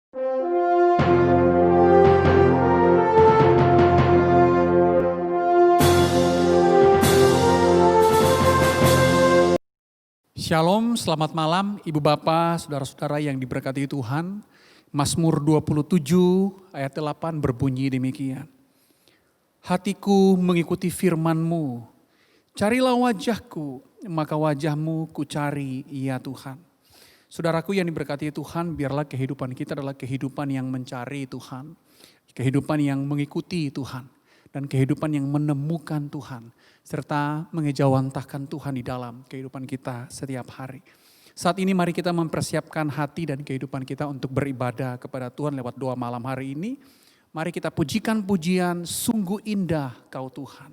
Shalom, selamat malam Ibu Bapak, Saudara-saudara yang diberkati Tuhan. Mazmur 27 ayat 8 berbunyi demikian. Hatiku mengikuti firman-Mu, carilah wajah-Ku, maka wajah-Mu ku cari ya Tuhan. Saudaraku yang diberkati Tuhan, biarlah kehidupan kita adalah kehidupan yang mencari Tuhan. Kehidupan yang mengikuti Tuhan. Dan kehidupan yang menemukan Tuhan. Serta mengejawantahkan Tuhan di dalam kehidupan kita setiap hari. Saat ini mari kita mempersiapkan hati dan kehidupan kita untuk beribadah kepada Tuhan lewat doa malam hari ini. Mari kita pujikan pujian, sungguh indah Kau Tuhan.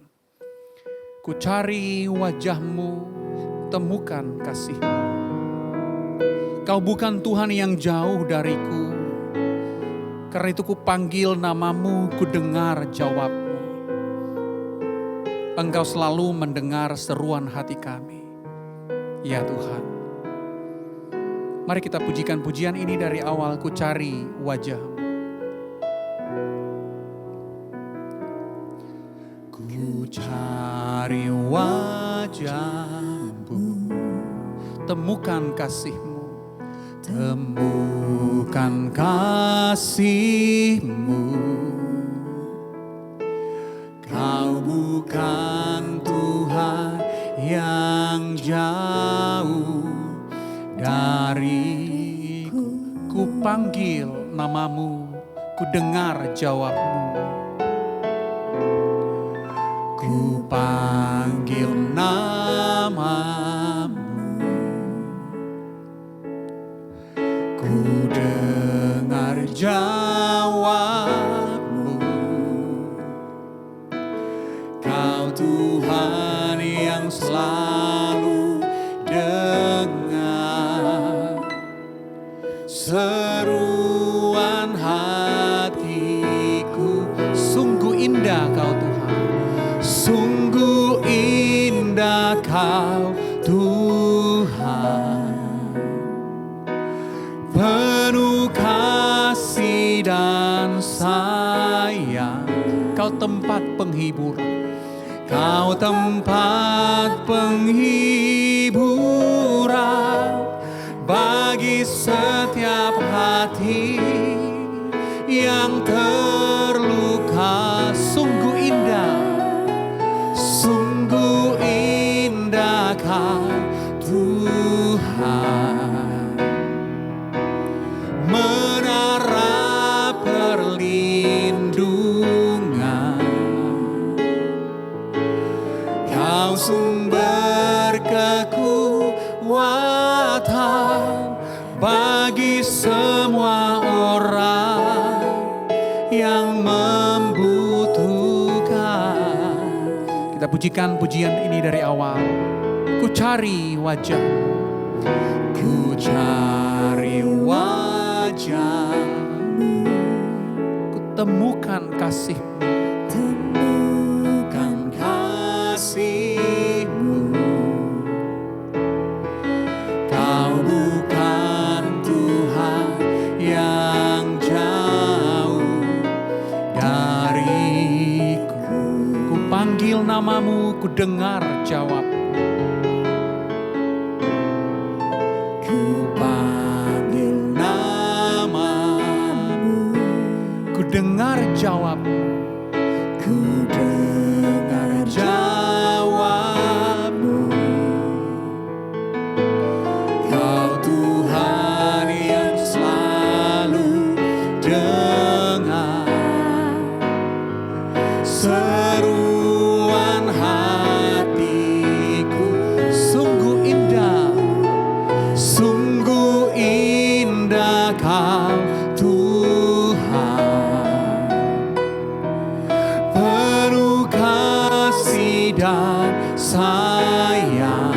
Ku cari wajah-Mu, temukan kasih-Mu. Kau bukan Tuhan yang jauh dariku. Karena itu ku panggil nama-Mu, ku dengar jawab-Mu. Engkau selalu mendengar seruan hati kami. Ya Tuhan. Mari kita pujikan pujian ini dari awal, ku cari wajah-Mu. Ku cari wajah-Mu, temukan kasih-Mu. Temukan kasih-Mu. Kau bukan Tuhan yang jauh dariku. Ku panggil nama-Mu, ku dengar jawab-Mu. Ku panggil nama-Mu, ku dengar jawab-Mu. Kau Tuhan yang selalu dengar seruan hatiku. Sungguh indah Kau Tuhan, sungguh indah Kau Tuhan. Penuh kasih dan sayang, Kau tempat penghiburan. Kau tempat penghiburan bagi setiap hati yang terluka. Sungguh indah Kau Tuhan. Menara perlindungan, Kau sumber kekuatan bagi semua orang yang membutuhkan. Kita pujikan pujian ini dari awal. Ku cari wajah-Mu, ku cari wajah-Mu, ku temukan kasih-Mu. Temukan kasih-Mu. Kau bukan Tuhan yang jauh dariku. Ku panggil nama-Mu, ku dengar jawab. Ku panggil nama-Mu, ku dengar jawab. Ku dengar jawab-Mu. Kau Tuhan yang selalu dengar seruan hatiku. Sungguh indah Kau Tuhan. Penuh kasih dan sayang,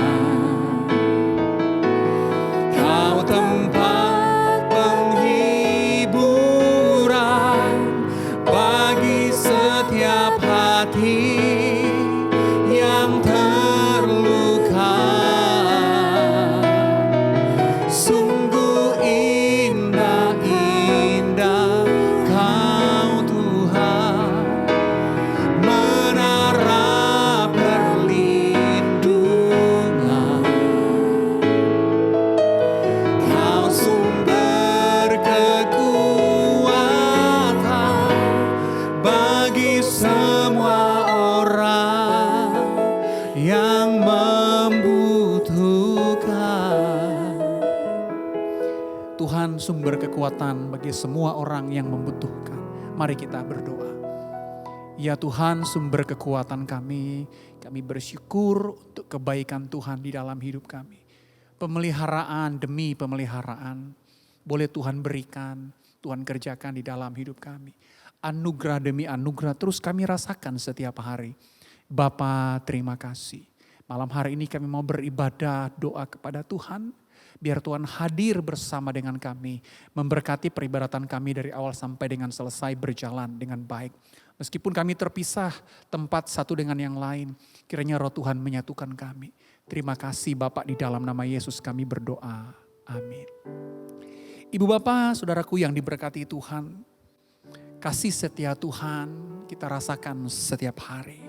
Kau tempat penghiburan bagi setiap hati yang terluka. Sungguh indah kekuatan bagi semua orang yang membutuhkan. Mari kita berdoa. Ya Tuhan, sumber kekuatan kami bersyukur untuk kebaikan Tuhan di dalam hidup kami. Pemeliharaan demi pemeliharaan boleh Tuhan berikan, Tuhan kerjakan di dalam hidup kami. Anugerah demi anugerah terus kami rasakan setiap hari. Bapa, terima kasih. Malam hari ini kami mau beribadah doa kepada Tuhan. Biar Tuhan hadir bersama dengan kami. Memberkati peribadatan kami dari awal sampai dengan selesai berjalan dengan baik. Meskipun kami terpisah tempat satu dengan yang lain. Kiranya roh Tuhan menyatukan kami. Terima kasih Bapak, di dalam nama Yesus kami berdoa. Amin. Ibu bapak, saudaraku yang diberkati Tuhan. Kasih setia Tuhan kita rasakan setiap hari.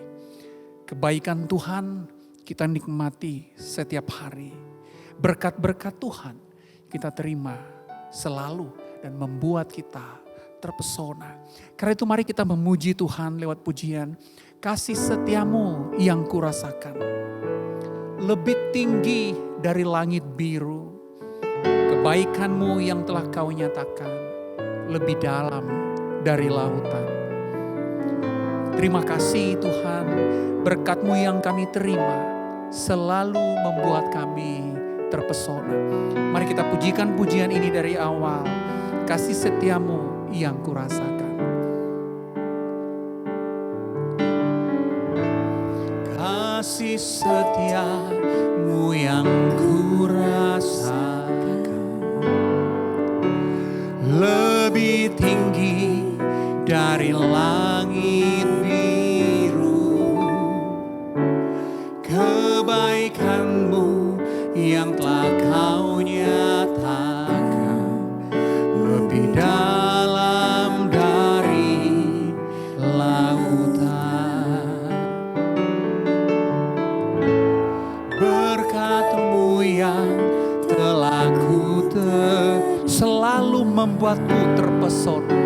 Kebaikan Tuhan kita nikmati setiap hari. Berkat-berkat Tuhan kita terima selalu dan membuat kita terpesona. Karena itu mari kita memuji Tuhan lewat pujian. Kasih setiamu yang kurasakan lebih tinggi dari langit biru. Kebaikanmu yang telah kau nyatakan lebih dalam dari lautan. Terima kasih Tuhan, berkat-Mu yang kami terima selalu membuat kami terpesona. Mari kita pujikan pujian ini dari awal. Kasih setiamu yang kurasakan. Kasih setiamu yang kurasakan lebih tinggi dari langit biru. Kebaikan-Mu yang telah kau nyatakan lebih dalam dari lautan. Berkat-Mu yang telah selalu membuatku terpesona,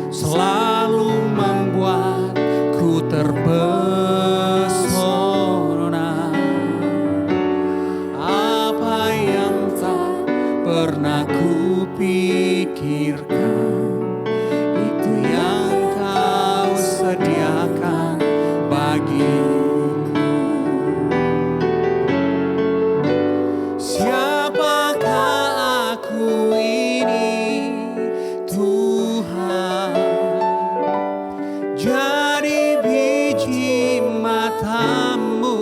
selalu membuatku terpesona. Apa yang tak pernah kupikirkan, itu yang kau sediakan bagiku. Siapakah aku ini Tuhan? Jadi biji mata-Mu.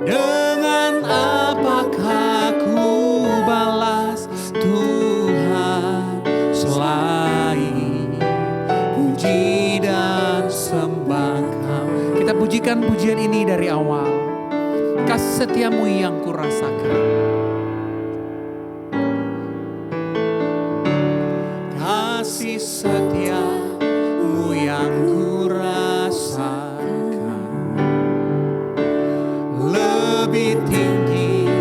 Dengan apakah ku balas Tuhan selain puji dan sembah Kau. Kita pujikan pujian ini dari awal. Kasih setiamu yang kurasakan. Kasih setiamu yang kurasakan lebih tinggi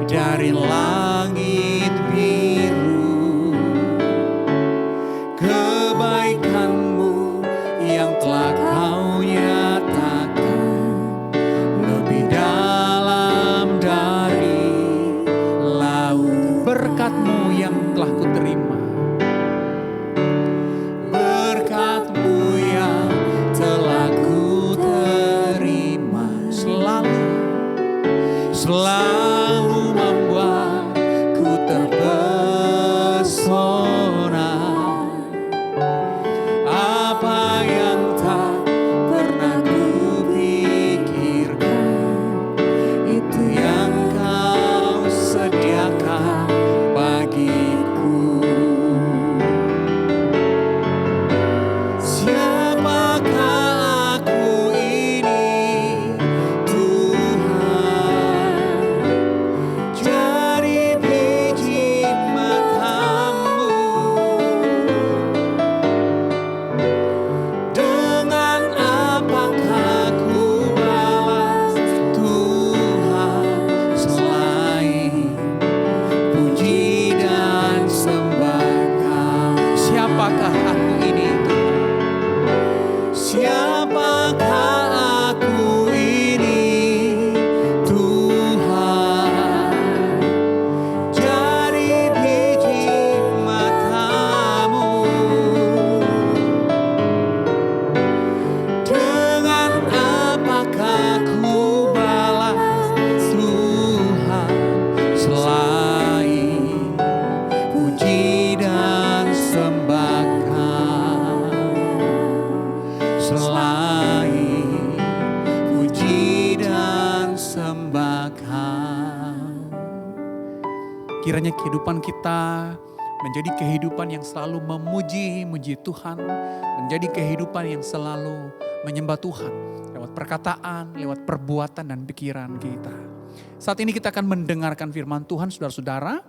dari langit biru. Kebaikan-Mu yang telah kau nyatakan lebih dalam dari laut. Berkat-Mu yang telah kuterima, berkat-Mu yang telah kuterima selalu membuatku terpesona. Apa yang tak pernah kupikirkan, itu yang Kau sediakan bagiku. Kiranya kehidupan kita menjadi kehidupan yang selalu memuji Tuhan, menjadi kehidupan yang selalu menyembah Tuhan lewat perkataan, lewat perbuatan dan pikiran kita. Saat ini kita akan mendengarkan firman Tuhan saudara-saudara.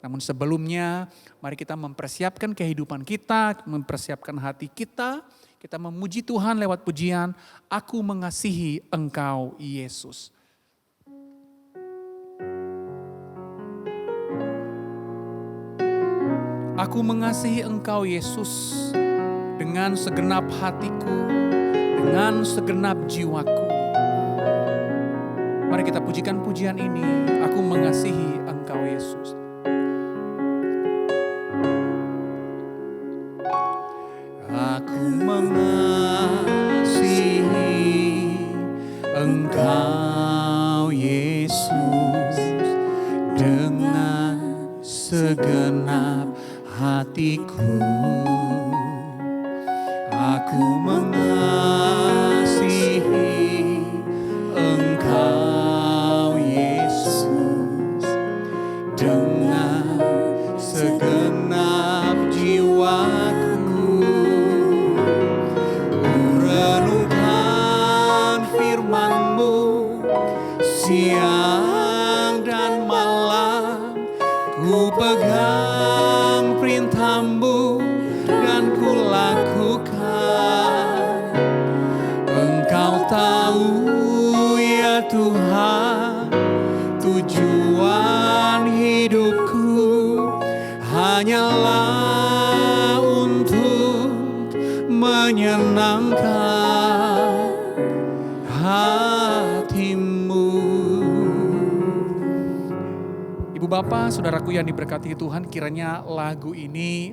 Namun sebelumnya mari kita mempersiapkan kehidupan kita, mempersiapkan hati kita. Kita memuji Tuhan lewat pujian, Aku mengasihi Engkau Yesus. Aku mengasihi Engkau Yesus dengan segenap hatiku, dengan segenap jiwaku. Mari kita pujikan pujian ini, Aku mengasihi Engkau Yesus. Aku mengasihi Engkau Yesus dengan segenap hatiku. Aku mengasihi Engkau Yesus dengan segenap jiwaku. Ku renungkan firman-Mu siang dan malam, ku pegang perintah-Mu dan ku lakukan. Engkau tahu ya Tuhan, tujuan hidupku hanyalah untuk menyenangkan hati-Mu. Ibu Bapa, saudaraku yang diberkati Tuhan, kiranya lagu ini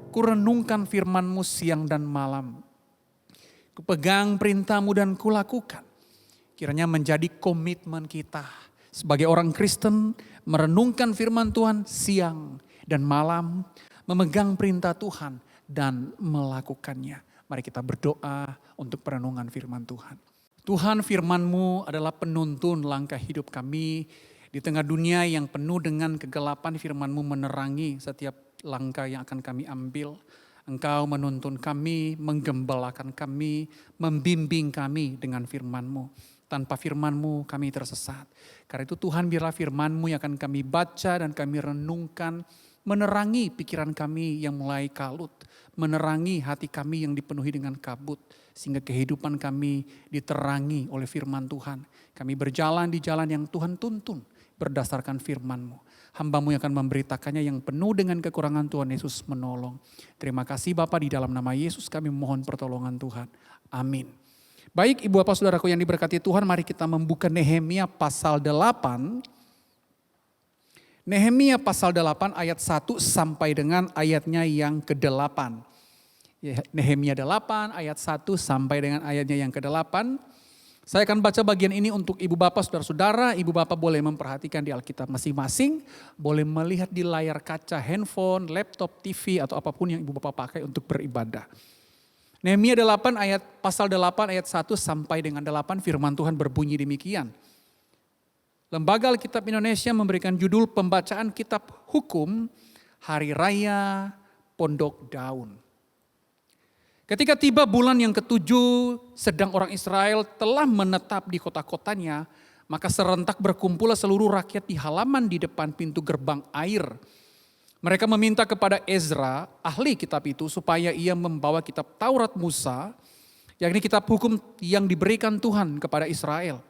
kurenungkan firman-Mu siang dan malam. Kupegang perintah-Mu dan kulakukan. Kiranya menjadi komitmen kita sebagai orang Kristen, merenungkan firman Tuhan siang dan malam, memegang perintah Tuhan dan melakukannya. Mari kita berdoa untuk perenungan firman Tuhan. Tuhan, firman-Mu adalah penuntun langkah hidup kami. Di tengah dunia yang penuh dengan kegelapan, firman-Mu menerangi setiap langkah yang akan kami ambil. Engkau menuntun kami, menggembalakan kami, membimbing kami dengan firman-Mu. Tanpa firman-Mu kami tersesat. Karena itu Tuhan, biarlah firman-Mu yang akan kami baca dan kami renungkan, menerangi pikiran kami yang mulai kalut, menerangi hati kami yang dipenuhi dengan kabut, sehingga kehidupan kami diterangi oleh firman Tuhan. Kami berjalan di jalan yang Tuhan tuntun berdasarkan firman-Mu. Hamba-Mu yang akan memberitakannya yang penuh dengan kekurangan, Tuhan Yesus menolong. Terima kasih Bapa, di dalam nama Yesus kami mohon pertolongan Tuhan. Amin. Baik Ibu Bapak Saudaraku yang diberkati Tuhan, mari kita membuka Nehemia pasal 8. Nehemia pasal 8 ayat 1 sampai dengan ayatnya yang ke-8. Nehemia 8 ayat 1 sampai dengan ayatnya yang ke-8. Saya akan baca bagian ini untuk Ibu Bapak Saudara-saudara. Ibu Bapak boleh memperhatikan di Alkitab masing-masing. Boleh melihat di layar kaca handphone, laptop, TV atau apapun yang Ibu Bapak pakai untuk beribadah. Nehemia 8 ayat pasal 8 ayat 1 sampai dengan 8 firman Tuhan berbunyi demikian. Lembaga Alkitab Indonesia memberikan judul pembacaan kitab hukum Hari Raya Pondok Daun. Ketika tiba bulan yang ke-7, sedang orang Israel telah menetap di kota-kotanya, maka serentak berkumpullah seluruh rakyat di halaman di depan pintu gerbang air. Mereka meminta kepada Ezra, ahli kitab itu, supaya ia membawa kitab Taurat Musa, yakni kitab hukum yang diberikan Tuhan kepada Israel.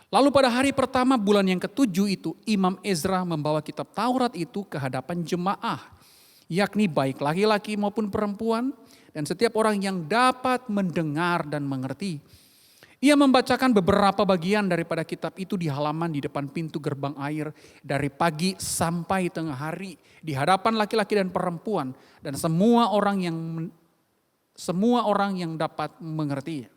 Lalu pada hari pertama bulan yang ke-7 itu, Imam Ezra membawa kitab Taurat itu ke hadapan jemaah, yakni baik laki-laki maupun perempuan, dan setiap orang yang dapat mendengar dan mengerti. Ia membacakan beberapa bagian daripada kitab itu di halaman di depan pintu gerbang air dari pagi sampai tengah hari di hadapan laki-laki dan perempuan dan semua orang yang dapat mengerti.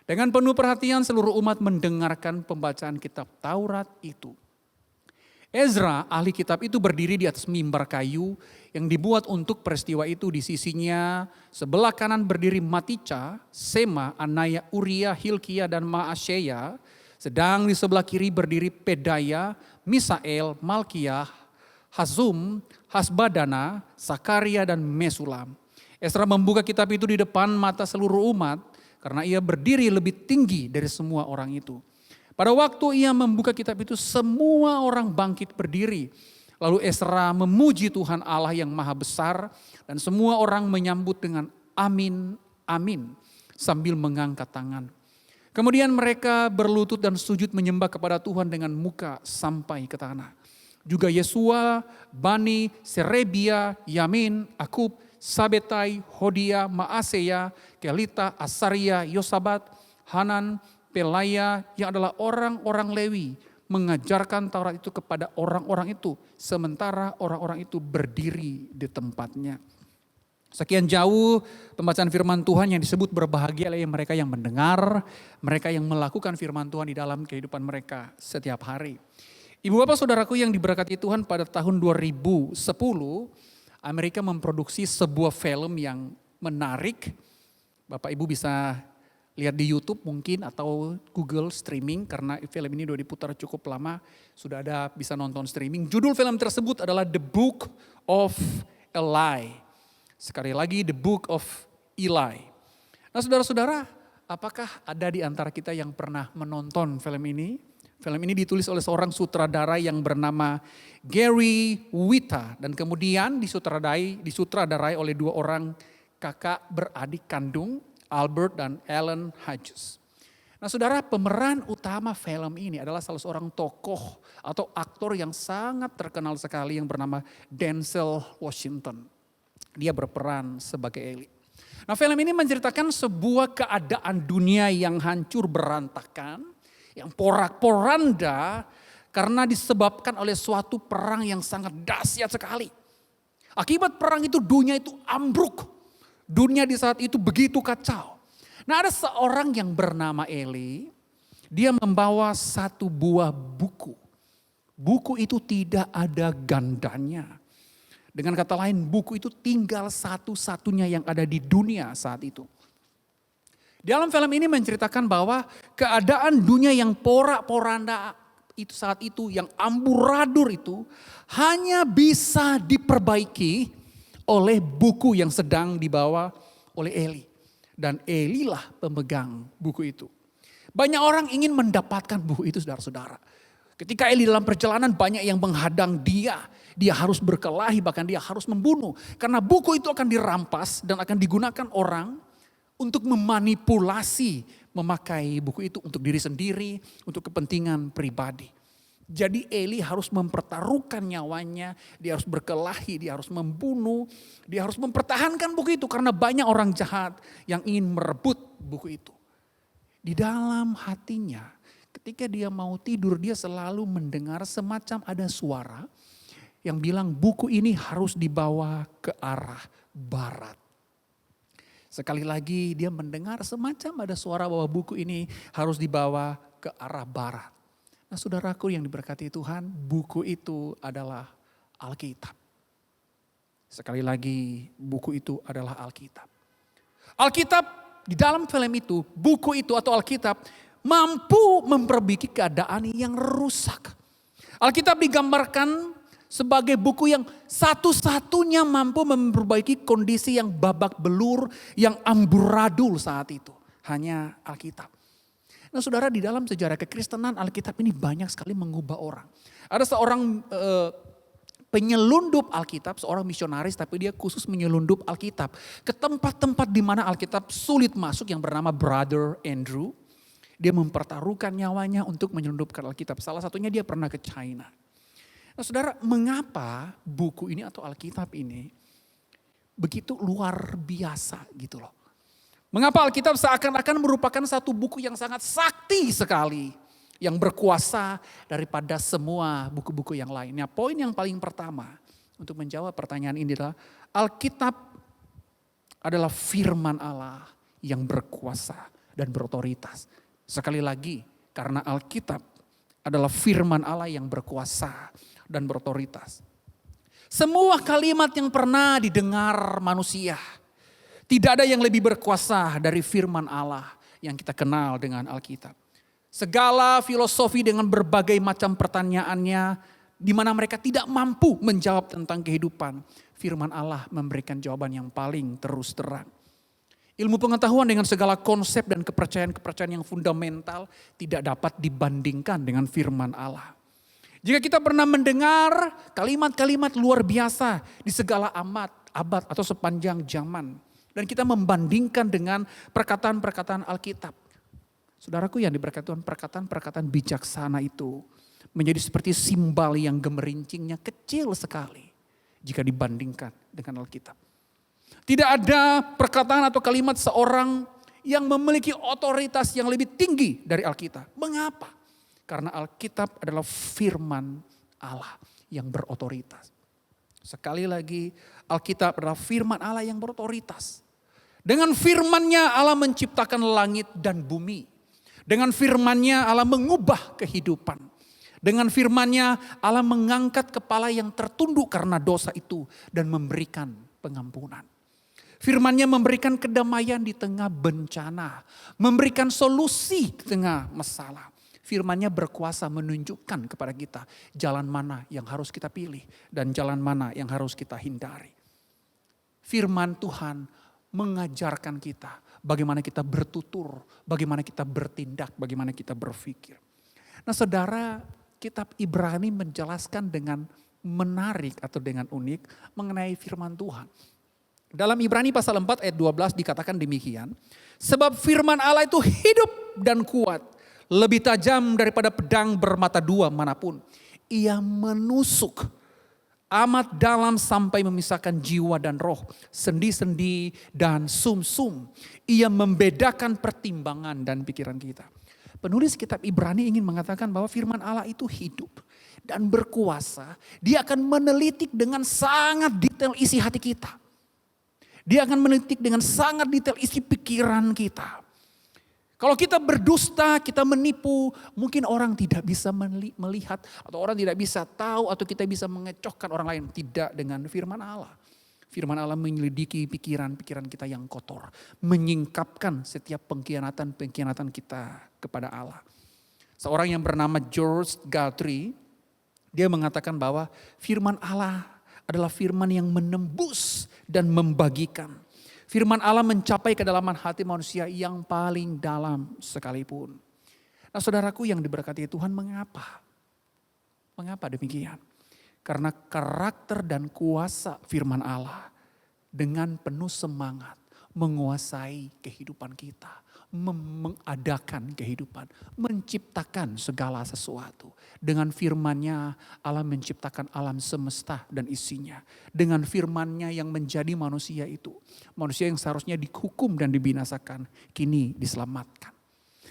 Dengan penuh perhatian seluruh umat mendengarkan pembacaan kitab Taurat itu. Ezra, ahli kitab itu berdiri di atas mimbar kayu yang dibuat untuk peristiwa itu. Di sisinya sebelah kanan berdiri Matica, Sema, Anaya, Uria, Hilkia, dan Maaseiah. Sedang di sebelah kiri berdiri Pedaya, Misael, Malkiyah, Hazum, Hasbadana, Sakaria, dan Mesulam. Esra membuka kitab itu di depan mata seluruh umat karena ia berdiri lebih tinggi dari semua orang itu. Pada waktu ia membuka kitab itu, semua orang bangkit berdiri. Lalu Esra memuji Tuhan Allah yang maha besar dan semua orang menyambut dengan amin, amin sambil mengangkat tangan. Kemudian mereka berlutut dan sujud menyembah kepada Tuhan dengan muka sampai ke tanah. Juga Yesua, Bani, Serebia, Yamin, Akub, Sabetai, Hodia, Maaseya, Kelita, Asaria, Yosabat, Hanan, Pelaya yang adalah orang-orang Lewi mengajarkan Taurat itu kepada orang-orang itu. Sementara orang-orang itu berdiri di tempatnya. Sekian jauh pembacaan firman Tuhan yang disebut berbahagia oleh mereka yang mendengar, mereka yang melakukan firman Tuhan di dalam kehidupan mereka setiap hari. Ibu bapak saudaraku yang diberkati Tuhan, pada tahun 2010 Amerika memproduksi sebuah film yang menarik. Bapak ibu bisa lihat di YouTube mungkin atau Google streaming karena film ini sudah diputar cukup lama, sudah ada bisa nonton streaming. Judul film tersebut adalah The Book of Eli. Sekali lagi The Book of Eli. Nah saudara-saudara, apakah ada di antara kita yang pernah menonton film ini? Film ini ditulis oleh seorang sutradara yang bernama Gary Whitta dan kemudian disutradarai oleh dua orang kakak beradik kandung, Albert dan Ellen Hodges. Nah saudara, pemeran utama film ini adalah salah seorang tokoh atau aktor yang sangat terkenal sekali yang bernama Denzel Washington. Dia berperan sebagai Eli. Nah film ini menceritakan sebuah keadaan dunia yang hancur berantakan, yang porak-poranda karena disebabkan oleh suatu perang yang sangat dahsyat sekali. Akibat perang itu dunia itu ambruk. Dunia di saat itu begitu kacau. Nah ada seorang yang bernama Eli, dia membawa satu buah buku. Buku itu tidak ada gandanya. Dengan kata lain buku itu tinggal satu-satunya yang ada di dunia saat itu. Dalam film ini menceritakan bahwa keadaan dunia yang porak-poranda itu saat itu, yang amburadul itu hanya bisa diperbaiki oleh buku yang sedang dibawa oleh Eli. Dan Eli lah pemegang buku itu. Banyak orang ingin mendapatkan buku itu saudara-saudara. Ketika Eli dalam perjalanan banyak yang menghadang dia. Dia harus berkelahi, bahkan dia harus membunuh. Karena buku itu akan dirampas dan akan digunakan orang untuk memanipulasi, memakai buku itu untuk diri sendiri, untuk kepentingan pribadi. Jadi Eli harus mempertaruhkan nyawanya, dia harus berkelahi, dia harus membunuh, dia harus mempertahankan buku itu karena banyak orang jahat yang ingin merebut buku itu. Di dalam hatinya, ketika dia mau tidur, dia selalu mendengar semacam ada suara yang bilang buku ini harus dibawa ke arah barat. Sekali lagi dia mendengar semacam ada suara bahwa buku ini harus dibawa ke arah barat. Nah saudaraku yang diberkati Tuhan, buku itu adalah Alkitab. Sekali lagi buku itu adalah Alkitab. Alkitab di dalam film itu, buku itu atau Alkitab mampu memperbaiki keadaan yang rusak. Alkitab digambarkan sebagai buku yang satu-satunya mampu memperbaiki kondisi yang babak belur, yang amburadul saat itu. Hanya Alkitab. Nah saudara, di dalam sejarah kekristenan Alkitab ini banyak sekali mengubah orang. Ada seorang penyelundup Alkitab, seorang misionaris tapi dia khusus menyelundup Alkitab. Ke tempat-tempat di mana Alkitab sulit masuk yang bernama Brother Andrew. Dia mempertaruhkan nyawanya untuk menyelundupkan Alkitab. Salah satunya dia pernah ke China. Nah saudara, mengapa buku ini atau Alkitab ini begitu luar biasa gitu loh. Mengapa Alkitab seakan-akan merupakan satu buku yang sangat sakti sekali. Yang berkuasa daripada semua buku-buku yang lainnya. Poin yang paling pertama untuk menjawab pertanyaan ini adalah Alkitab adalah firman Allah yang berkuasa dan berotoritas. Sekali lagi, karena Alkitab adalah firman Allah yang berkuasa dan berotoritas. Semua kalimat yang pernah didengar manusia, tidak ada yang lebih berkuasa dari firman Allah yang kita kenal dengan Alkitab. Segala filosofi dengan berbagai macam pertanyaannya di mana mereka tidak mampu menjawab tentang kehidupan, firman Allah memberikan jawaban yang paling terus terang. Ilmu pengetahuan dengan segala konsep dan kepercayaan-kepercayaan yang fundamental tidak dapat dibandingkan dengan firman Allah. Jika kita pernah mendengar kalimat-kalimat luar biasa di segala abad atau sepanjang zaman, dan kita membandingkan dengan perkataan-perkataan Alkitab. Saudaraku yang diberkati Tuhan, perkataan-perkataan bijaksana itu menjadi seperti simbal yang gemerincingnya kecil sekali jika dibandingkan dengan Alkitab. Tidak ada perkataan atau kalimat seorang yang memiliki otoritas yang lebih tinggi dari Alkitab. Mengapa? Karena Alkitab adalah firman Allah yang berotoritas. Sekali lagi, Alkitab adalah firman Allah yang berotoritas. Dengan firman-Nya Allah menciptakan langit dan bumi. Dengan firman-Nya Allah mengubah kehidupan. Dengan firman-Nya Allah mengangkat kepala yang tertunduk karena dosa itu dan memberikan pengampunan. Firman-Nya memberikan kedamaian di tengah bencana, memberikan solusi di tengah masalah. Firman-Nya berkuasa menunjukkan kepada kita jalan mana yang harus kita pilih dan jalan mana yang harus kita hindari. Firman Tuhan mengajarkan kita bagaimana kita bertutur, bagaimana kita bertindak, bagaimana kita berpikir. Nah saudara, kitab Ibrani menjelaskan dengan menarik atau dengan unik mengenai firman Tuhan. Dalam Ibrani pasal 4 ayat 12 dikatakan demikian. Sebab firman Allah itu hidup dan kuat, lebih tajam daripada pedang bermata dua manapun. Ia menusuk amat dalam sampai memisahkan jiwa dan roh, sendi-sendi dan sum-sum. Ia membedakan pertimbangan dan pikiran kita. Penulis kitab Ibrani ingin mengatakan bahwa firman Allah itu hidup dan berkuasa. Dia akan menelitik dengan sangat detail isi hati kita. Dia akan menelitik dengan sangat detail isi pikiran kita. Kalau kita berdusta, kita menipu, mungkin orang tidak bisa melihat atau orang tidak bisa tahu atau kita bisa mengecohkan orang lain. Tidak dengan firman Allah. Firman Allah menyelidiki pikiran-pikiran kita yang kotor. Menyingkapkan setiap pengkhianatan-pengkhianatan kita kepada Allah. Seorang yang bernama George Guthrie, dia mengatakan bahwa firman Allah adalah firman yang menembus dan membagikan. Firman Allah mencapai kedalaman hati manusia yang paling dalam sekalipun. Nah saudaraku yang diberkati Tuhan, mengapa? Mengapa demikian? Karena karakter dan kuasa firman Allah dengan penuh semangat menguasai kehidupan kita. Mengadakan kehidupan, menciptakan segala sesuatu. Dengan firman-Nya Allah menciptakan alam semesta dan isinya. Dengan firman-Nya yang menjadi manusia itu. Manusia yang seharusnya dihukum dan dibinasakan, kini diselamatkan.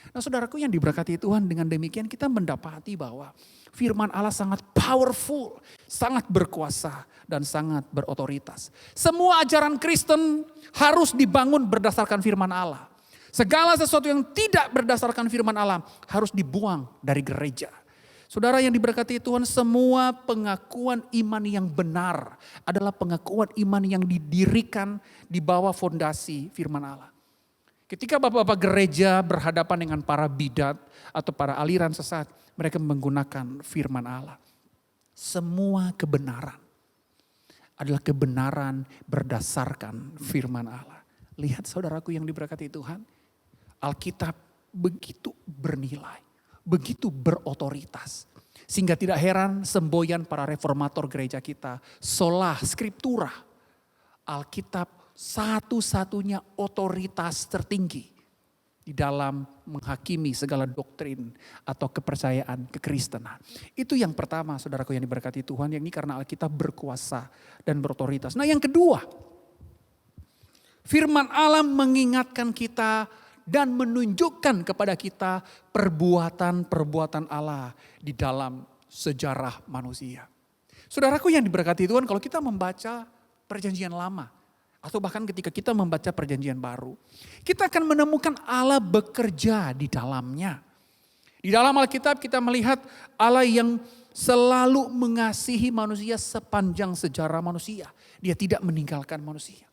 Nah saudaraku yang diberkati Tuhan, dengan demikian kita mendapati bahwa firman Allah sangat powerful, sangat berkuasa dan sangat berotoritas. Semua ajaran Kristen harus dibangun berdasarkan firman Allah. Segala sesuatu yang tidak berdasarkan firman Allah harus dibuang dari gereja. Saudara yang diberkati Tuhan, semua pengakuan iman yang benar adalah pengakuan iman yang didirikan di bawah fondasi firman Allah. Ketika bapak-bapak gereja berhadapan dengan para bidat atau para aliran sesat, mereka menggunakan firman Allah. Semua kebenaran adalah kebenaran berdasarkan firman Allah. Lihat saudaraku yang diberkati Tuhan, Alkitab begitu bernilai, begitu berotoritas. Sehingga tidak heran semboyan para reformator gereja kita, sola scriptura. Alkitab satu-satunya otoritas tertinggi di dalam menghakimi segala doktrin atau kepercayaan kekristenan. Itu yang pertama saudaraku yang diberkati Tuhan, yakni karena Alkitab berkuasa dan berotoritas. Nah yang kedua, firman Allah mengingatkan kita dan menunjukkan kepada kita perbuatan-perbuatan Allah di dalam sejarah manusia. Saudaraku yang diberkati Tuhan, kalau kita membaca perjanjian lama, atau bahkan ketika kita membaca perjanjian baru, kita akan menemukan Allah bekerja di dalamnya. Di dalam Alkitab kita melihat Allah yang selalu mengasihi manusia sepanjang sejarah manusia. Dia tidak meninggalkan manusia.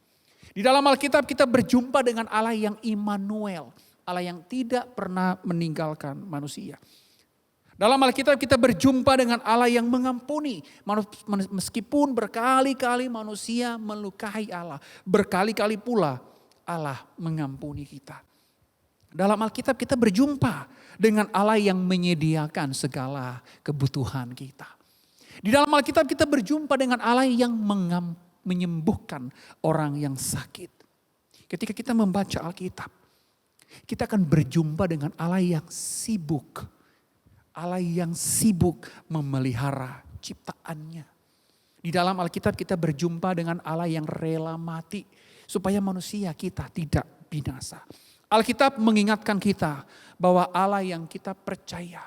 Di dalam Alkitab kita berjumpa dengan Allah yang Immanuel, Allah yang tidak pernah meninggalkan manusia. Dalam Alkitab kita berjumpa dengan Allah yang mengampuni. Meskipun berkali-kali manusia melukai Allah. Berkali-kali pula Allah mengampuni kita. Dalam Alkitab kita berjumpa dengan Allah yang menyediakan segala kebutuhan kita. Di dalam Alkitab kita berjumpa dengan Allah yang menyembuhkan orang yang sakit. Ketika kita membaca Alkitab, kita akan berjumpa dengan Allah yang sibuk. Allah yang sibuk memelihara ciptaannya. Di dalam Alkitab kita berjumpa dengan Allah yang rela mati supaya manusia kita tidak binasa. Alkitab mengingatkan kita bahwa Allah yang kita percaya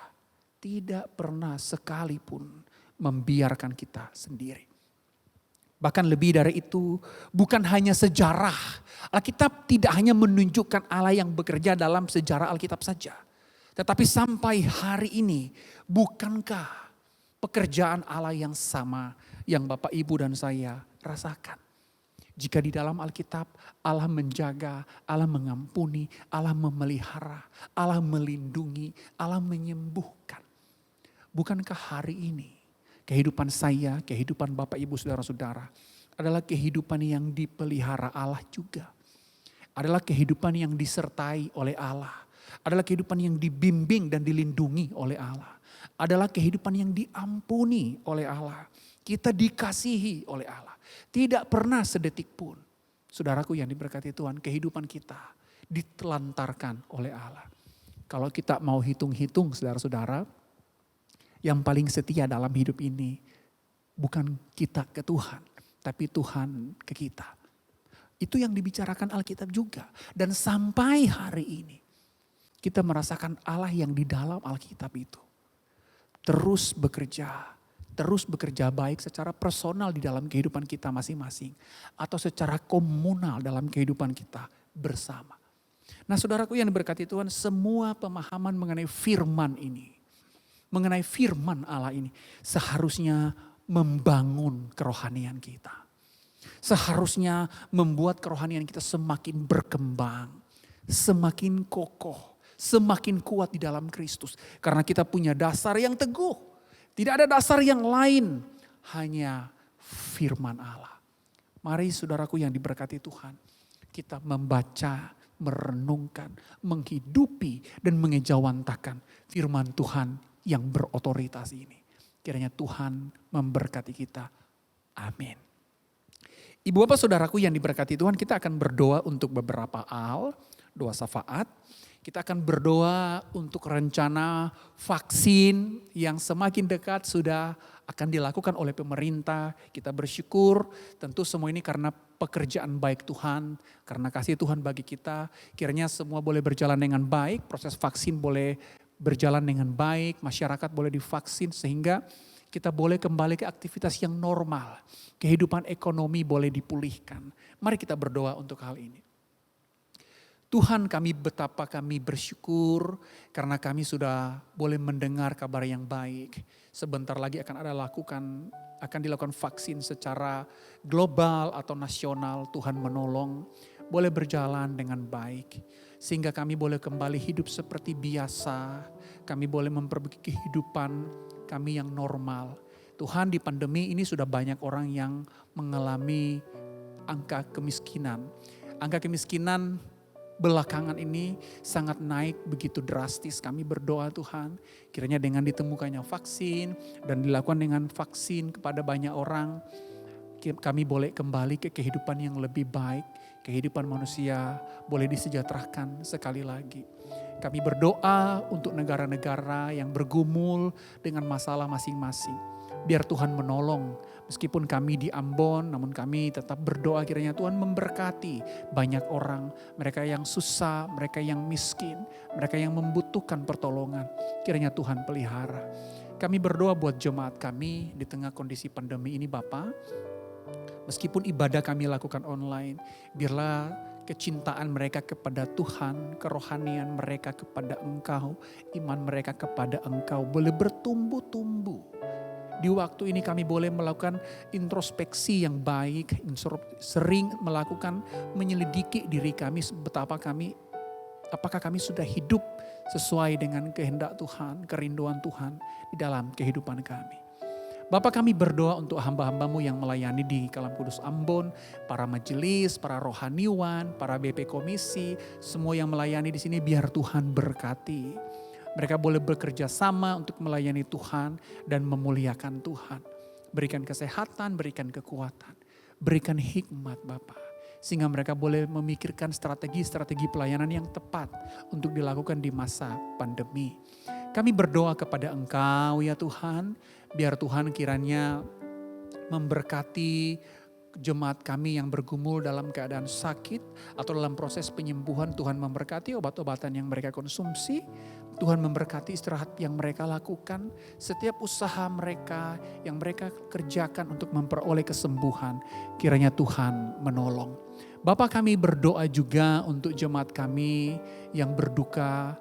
tidak pernah sekalipun membiarkan kita sendiri. Bahkan lebih dari itu, bukan hanya sejarah. Alkitab tidak hanya menunjukkan Allah yang bekerja dalam sejarah Alkitab saja. Tetapi sampai hari ini, bukankah pekerjaan Allah yang sama yang Bapak, Ibu, dan saya rasakan? Jika di dalam Alkitab Allah menjaga, Allah mengampuni, Allah memelihara, Allah melindungi, Allah menyembuhkan. Bukankah hari ini kehidupan saya, kehidupan Bapak, Ibu, Saudara-saudara adalah kehidupan yang dipelihara Allah juga. Adalah kehidupan yang disertai oleh Allah. Adalah kehidupan yang dibimbing dan dilindungi oleh Allah. Adalah kehidupan yang diampuni oleh Allah. Kita dikasihi oleh Allah. Tidak pernah sedetik pun, saudaraku yang diberkati Tuhan, kehidupan kita ditelantarkan oleh Allah. Kalau kita mau hitung-hitung saudara-saudara, yang paling setia dalam hidup ini bukan kita ke Tuhan, tapi Tuhan ke kita. Itu yang dibicarakan Alkitab juga. Dan sampai hari ini kita merasakan Allah yang di dalam Alkitab itu terus bekerja baik secara personal di dalam kehidupan kita masing-masing. Atau secara komunal dalam kehidupan kita bersama. Nah saudaraku yang diberkati Tuhan, semua pemahaman mengenai firman ini, mengenai firman Allah ini seharusnya membangun kerohanian kita. Seharusnya membuat kerohanian kita semakin berkembang, semakin kokoh, semakin kuat di dalam Kristus. Karena kita punya dasar yang teguh. Tidak ada dasar yang lain, hanya firman Allah. Mari saudaraku yang diberkati Tuhan, kita membaca, merenungkan, menghidupi dan mengejawantakan firman Tuhan yang berotoritas ini. Kiranya Tuhan memberkati kita. Amin. Ibu bapak saudaraku yang diberkati Tuhan, kita akan berdoa untuk beberapa hal, doa syafaat. Kita akan berdoa untuk rencana vaksin yang semakin dekat sudah akan dilakukan oleh pemerintah. Kita bersyukur tentu semua ini karena pekerjaan baik Tuhan, karena kasih Tuhan bagi kita. Kiranya semua boleh berjalan dengan baik, proses vaksin boleh berjalan dengan baik, masyarakat boleh divaksin sehingga kita boleh kembali ke aktivitas yang normal. Kehidupan ekonomi boleh dipulihkan. Mari kita berdoa untuk hal ini. Tuhan, betapa kami bersyukur karena kami sudah boleh mendengar kabar yang baik. Sebentar lagi akan dilakukan vaksin secara global atau nasional. Tuhan menolong, boleh berjalan dengan baik. Sehingga kami boleh kembali hidup seperti biasa. Kami boleh memperbaiki kehidupan kami yang normal. Tuhan, di pandemi ini sudah banyak orang yang mengalami angka kemiskinan. Angka kemiskinan belakangan ini sangat naik begitu drastis. Kami berdoa Tuhan, kiranya dengan ditemukannya vaksin dan dilakukan dengan vaksin kepada banyak orang, kami boleh kembali ke kehidupan yang lebih baik. Kehidupan manusia boleh disejahterakan sekali lagi. Kami berdoa untuk negara-negara yang bergumul dengan masalah masing-masing. Biar Tuhan menolong. Meskipun kami di Ambon, namun kami tetap berdoa kiranya Tuhan memberkati banyak orang. Mereka yang susah, mereka yang miskin, mereka yang membutuhkan pertolongan. Kiranya Tuhan pelihara. Kami berdoa buat jemaat kami di tengah kondisi pandemi ini Bapa. Meskipun ibadah kami lakukan online, biarlah kecintaan mereka kepada Tuhan, kerohanian mereka kepada Engkau, iman mereka kepada Engkau boleh bertumbuh-tumbuh. Di waktu ini kami boleh melakukan introspeksi yang baik, sering melakukan menyelidiki diri kami betapa kami Apakah kami sudah hidup sesuai dengan kehendak Tuhan, kerinduan Tuhan di dalam kehidupan kami. Bapak, kami berdoa untuk hamba-hambamu yang melayani di Kalam Kudus Ambon, para majelis, para rohaniwan, para BP komisi, semua yang melayani di sini biar Tuhan berkati. Mereka boleh bekerja sama untuk melayani Tuhan dan memuliakan Tuhan. Berikan kesehatan, berikan kekuatan, berikan hikmat Bapak. Sehingga mereka boleh memikirkan strategi-strategi pelayanan yang tepat untuk dilakukan di masa pandemi. Kami berdoa kepada Engkau ya Tuhan, biar Tuhan kiranya memberkati jemaat kami yang bergumul dalam keadaan sakit atau dalam proses penyembuhan. Tuhan memberkati obat-obatan yang mereka konsumsi. Tuhan memberkati istirahat yang mereka lakukan. Setiap usaha mereka yang mereka kerjakan untuk memperoleh kesembuhan. Kiranya Tuhan menolong. Bapak, kami berdoa juga untuk jemaat kami yang berduka.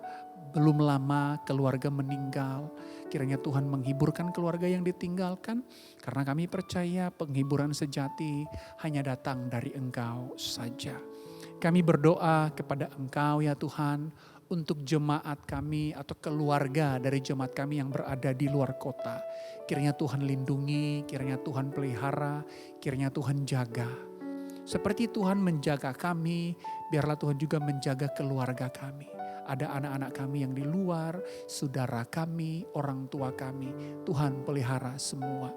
Belum lama keluarga meninggal. Kiranya Tuhan menghiburkan keluarga yang ditinggalkan. Karena kami percaya penghiburan sejati hanya datang dari Engkau saja. Kami berdoa kepada Engkau ya Tuhan. Untuk jemaat kami atau keluarga dari jemaat kami yang berada di luar kota. Kiranya Tuhan lindungi, kiranya Tuhan pelihara, kiranya Tuhan jaga. Seperti Tuhan menjaga kami, biarlah Tuhan juga menjaga keluarga kami. Ada anak-anak kami yang di luar, saudara kami, orang tua kami. Tuhan pelihara semua.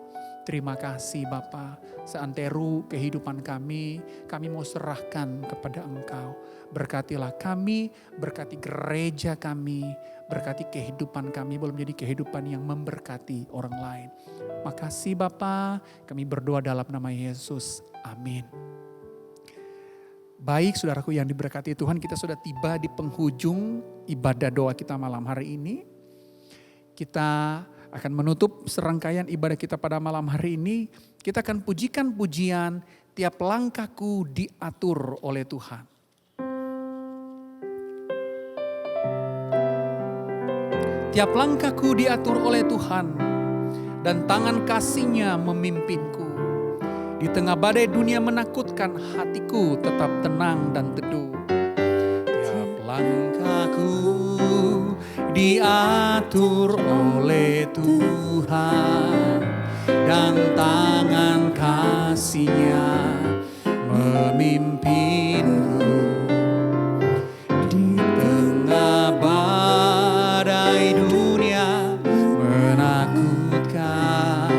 Terima kasih Bapa, seantero kehidupan kami mau serahkan kepada Engkau. Berkatilah kami, berkati gereja kami, berkati kehidupan kami, boleh menjadi kehidupan yang memberkati orang lain. Makasih Bapa, kami berdoa dalam nama Yesus. Amin. Baik saudaraku yang diberkati Tuhan, kita sudah tiba di penghujung ibadah doa kita malam hari ini. Kita akan menutup serangkaian ibadah kita pada malam hari ini. Kita akan pujikan pujian tiap langkahku diatur oleh Tuhan. Tiap langkahku diatur oleh Tuhan dan tangan kasih-Nya memimpinku. Di tengah badai dunia menakutkan, hatiku tetap tenang dan teduh. Tiap langkahku diatur oleh Tuhan dan tangan kasih-Nya memimpinku. Di tengah badai dunia menakutkan,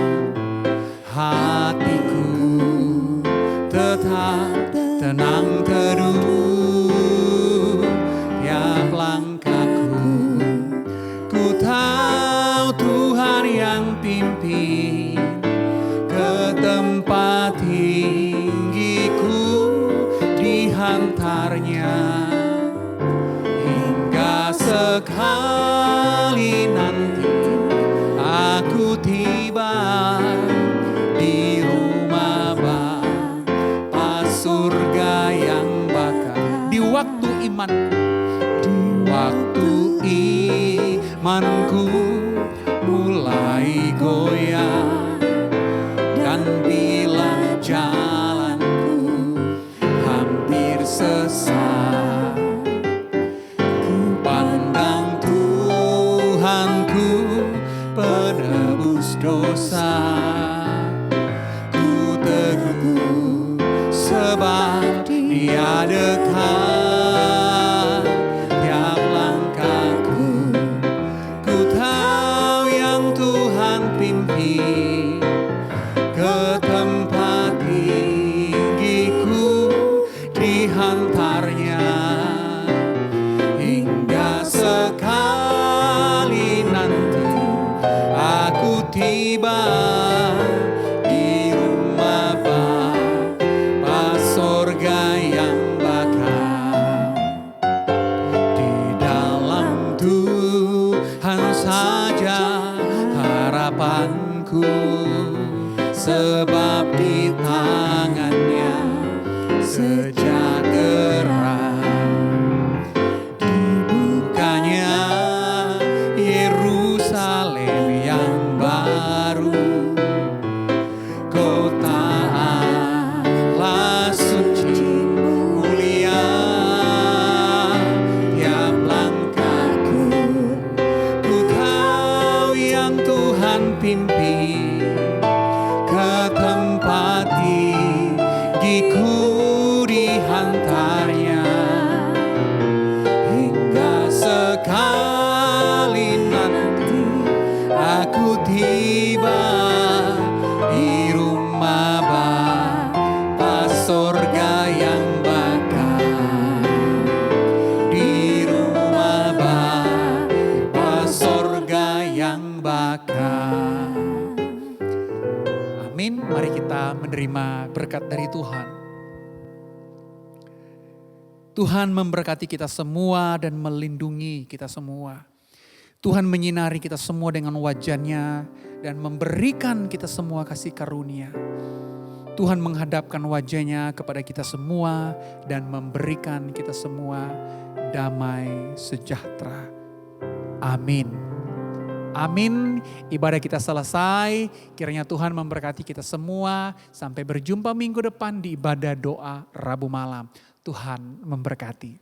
hatiku tetap tenang teduh. Tiap langkahku ku tahu Tuhan yang pimpin, ke tempat tinggiku dihantarnya. Hingga sekali nanti aku tiba di rumah Bapa surga yang bakal. Di waktu imanku mulai goyah, dan bila jalanku hampir sesat, ku pandang Tuhanku penebus dosa. Ku teguh sebab Dia dekat. Tiap langkahku ku tahu yang Tuhan pimpin, ke tempat tinggiku dihantarnya. Hingga sekali nanti aku tiba di rumah Bapa sorga yang bakal. dihantarnya, hingga sekali nanti aku tiba di rumah Bapa sorga yang bakal, di rumah Bapa sorga yang bakal. Amin. Mari kita menerima berkat dari Tuhan. Tuhan memberkati kita semua dan melindungi kita semua. Tuhan menyinari kita semua dengan wajah-Nya dan memberikan kita semua kasih karunia. Tuhan menghadapkan wajah-Nya kepada kita semua dan memberikan kita semua damai sejahtera. Amin. Amin. Ibadah kita selesai. Kiranya Tuhan memberkati kita semua. Sampai berjumpa minggu depan di ibadah doa Rabu malam. Tuhan memberkati.